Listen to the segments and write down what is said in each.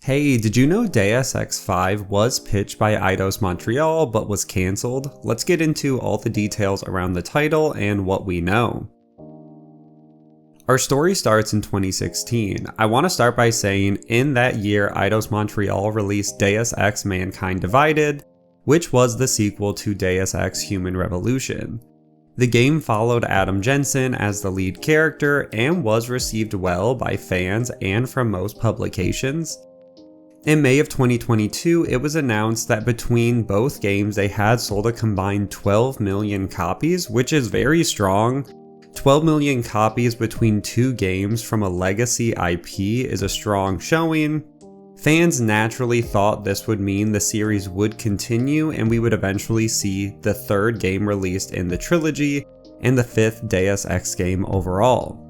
Hey, did you know Deus Ex 5 was pitched by Eidos Montréal but was cancelled? Let's get into all the details around the title and what we know. Our story starts in 2016. I want to start by saying in that year Eidos Montréal released Deus Ex Mankind Divided, which was the sequel to Deus Ex Human Revolution. The game followed Adam Jensen as the lead character and was received well by fans and from most publications. In May of 2022, it was announced that between both games they had sold a combined 12 million copies, which is very strong. 12 million copies between two games from a legacy IP is a strong showing. Fans naturally thought this would mean the series would continue and we would eventually see the third game released in the trilogy and the fifth Deus Ex game overall.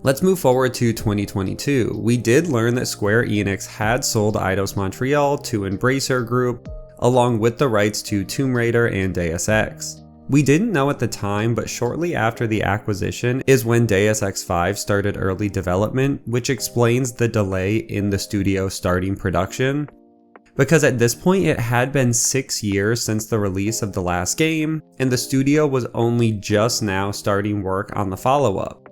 Let's move forward to 2022. We did learn that Square Enix had sold Eidos Montréal to Embracer Group, along with the rights to Tomb Raider and Deus Ex. We didn't know at the time, but shortly after the acquisition is when Deus Ex 5 started early development, which explains the delay in the studio starting production. Because at this point it had been 6 years since the release of the last game, and the studio was only just now starting work on the follow-up.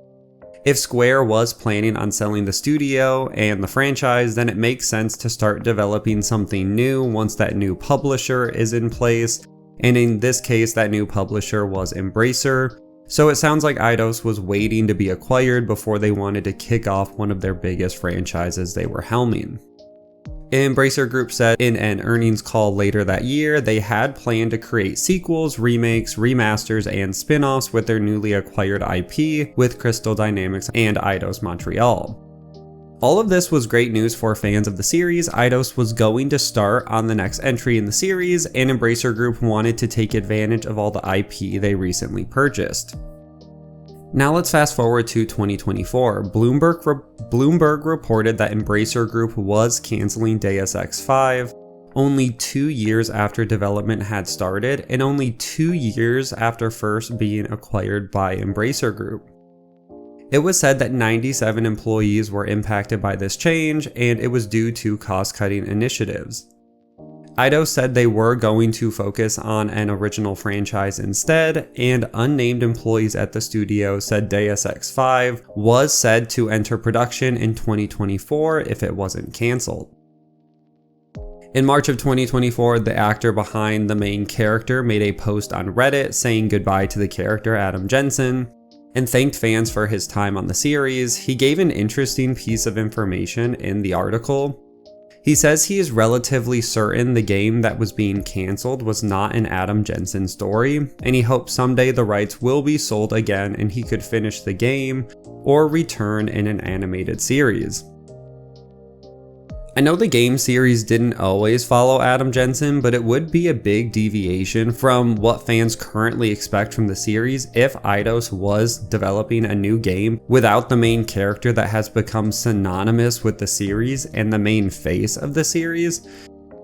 If Square was planning on selling the studio and the franchise, then it makes sense to start developing something new once that new publisher is in place, and in this case that new publisher was Embracer, so it sounds like Eidos was waiting to be acquired before they wanted to kick off one of their biggest franchises they were helming. Embracer Group said in an earnings call later that year they had planned to create sequels, remakes, remasters, and spin-offs with their newly acquired IP with Crystal Dynamics and Eidos Montréal. All of this was great news for fans of the series. Eidos was going to start on the next entry in the series, and Embracer Group wanted to take advantage of all the IP they recently purchased. Now let's fast forward to 2024. Bloomberg reported that Embracer Group was canceling Deus Ex 5 only 2 years after development had started and only 2 years after first being acquired by Embracer Group. It was said that 97 employees were impacted by this change, and it was due to cost-cutting initiatives. Eidos said they were going to focus on an original franchise instead, and unnamed employees at the studio said Deus Ex 5 was said to enter production in 2024 if it wasn't cancelled. In March of 2024, the actor behind the main character made a post on Reddit saying goodbye to the character Adam Jensen and thanked fans for his time on the series. He gave an interesting piece of information in the article. He says he is relatively certain the game that was being cancelled was not an Adam Jensen story, and he hopes someday the rights will be sold again and he could finish the game or return in an animated series. I know the game series didn't always follow Adam Jensen, but it would be a big deviation from what fans currently expect from the series if Eidos was developing a new game without the main character that has become synonymous with the series and the main face of the series.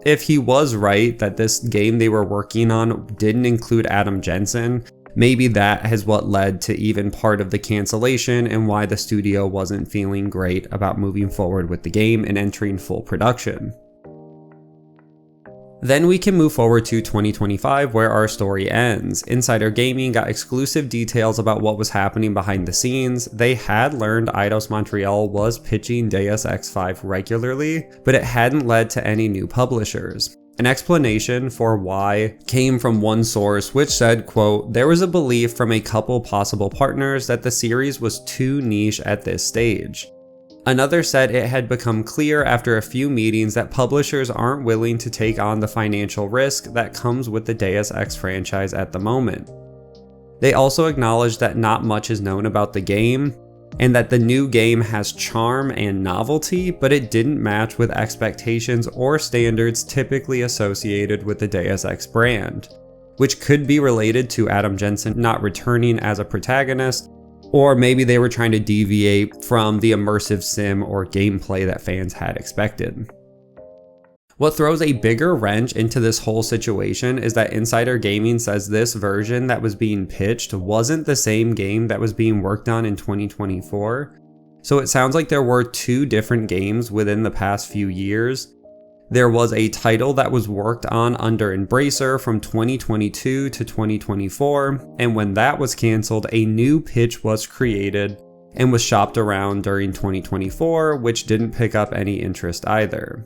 If he was right that this game they were working on didn't include Adam Jensen, maybe that is what led to even part of the cancellation and why the studio wasn't feeling great about moving forward with the game and entering full production. Then we can move forward to 2025 where our story ends. Insider Gaming got exclusive details about what was happening behind the scenes. They had learned Eidos Montréal was pitching Deus Ex 5 regularly, but it hadn't led to any new publishers. An explanation for why came from one source which said, quote, "There was a belief from a couple possible partners that the series was too niche at this stage." Another said it had become clear after a few meetings that publishers aren't willing to take on the financial risk that comes with the Deus Ex franchise at the moment. They also acknowledged that not much is known about the game, and that the new game has charm and novelty, but it didn't match with expectations or standards typically associated with the Deus Ex brand, which could be related to Adam Jensen not returning as a protagonist, or maybe they were trying to deviate from the immersive sim or gameplay that fans had expected. What throws a bigger wrench into this whole situation is that Insider Gaming says this version that was being pitched wasn't the same game that was being worked on in 2024. So it sounds like there were 2 different games within the past few years. There was a title that was worked on under Embracer from 2022 to 2024, and when that was canceled, a new pitch was created and was shopped around during 2024, which didn't pick up any interest either.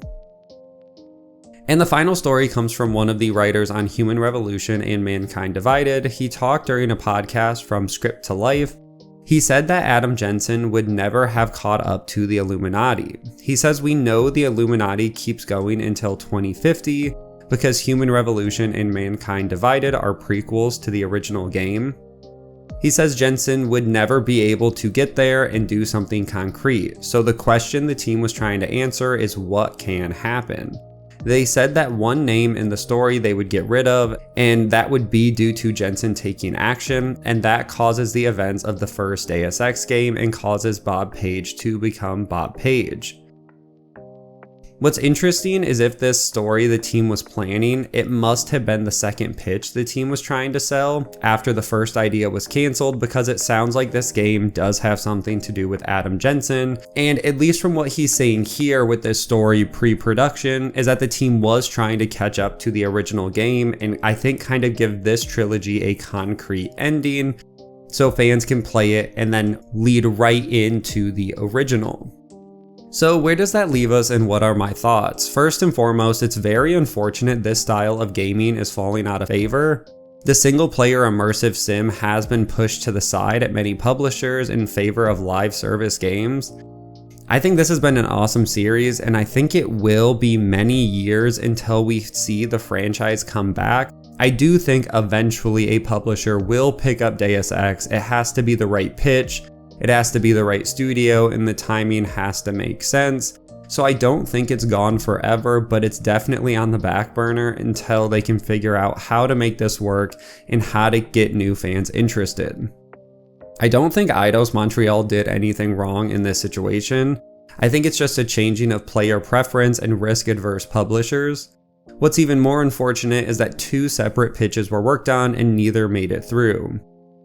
And the final story comes from one of the writers on Human Revolution and Mankind Divided. He talked during a podcast from Script to Life. He said that Adam Jensen would never have caught up to the Illuminati. He says we know the Illuminati keeps going until 2050 because Human Revolution and Mankind Divided are prequels to the original game. He says Jensen would never be able to get there and do something concrete. So the question the team was trying to answer is what can happen? They said that one name in the story they would get rid of, and that would be due to Jensen taking action, and that causes the events of the first Deus Ex game and causes Bob Page to become Bob Page. What's interesting is if this story the team was planning, it must have been the second pitch the team was trying to sell after the first idea was canceled, because it sounds like this game does have something to do with Adam Jensen, and at least from what he's saying here with this story pre-production is that the team was trying to catch up to the original game and I think kind of give this trilogy a concrete ending so fans can play it and then lead right into the original. So where does that leave us and what are my thoughts? First and foremost, it's very unfortunate this style of gaming is falling out of favor. The single player immersive sim has been pushed to the side at many publishers in favor of live service games. I think this has been an awesome series and I think it will be many years until we see the franchise come back. I do think eventually a publisher will pick up Deus Ex. It has to be the right pitch. It has to be the right studio and the timing has to make sense. So I don't think it's gone forever, but it's definitely on the back burner until they can figure out how to make this work and how to get new fans interested. I don't think Eidos Montréal did anything wrong in this situation. I think it's just a changing of player preference and risk-adverse publishers. What's even more unfortunate is that 2 separate pitches were worked on and neither made it through.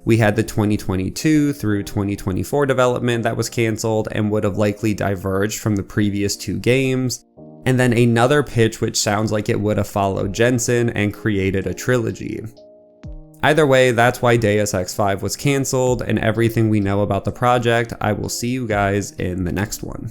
We had the 2022 through 2024 development that was canceled and would have likely diverged from the previous 2 games, and then another pitch which sounds like it would have followed Jensen and created a trilogy. Either way, that's why Deus Ex 5 was canceled and everything we know about the project. I will see you guys in the next one.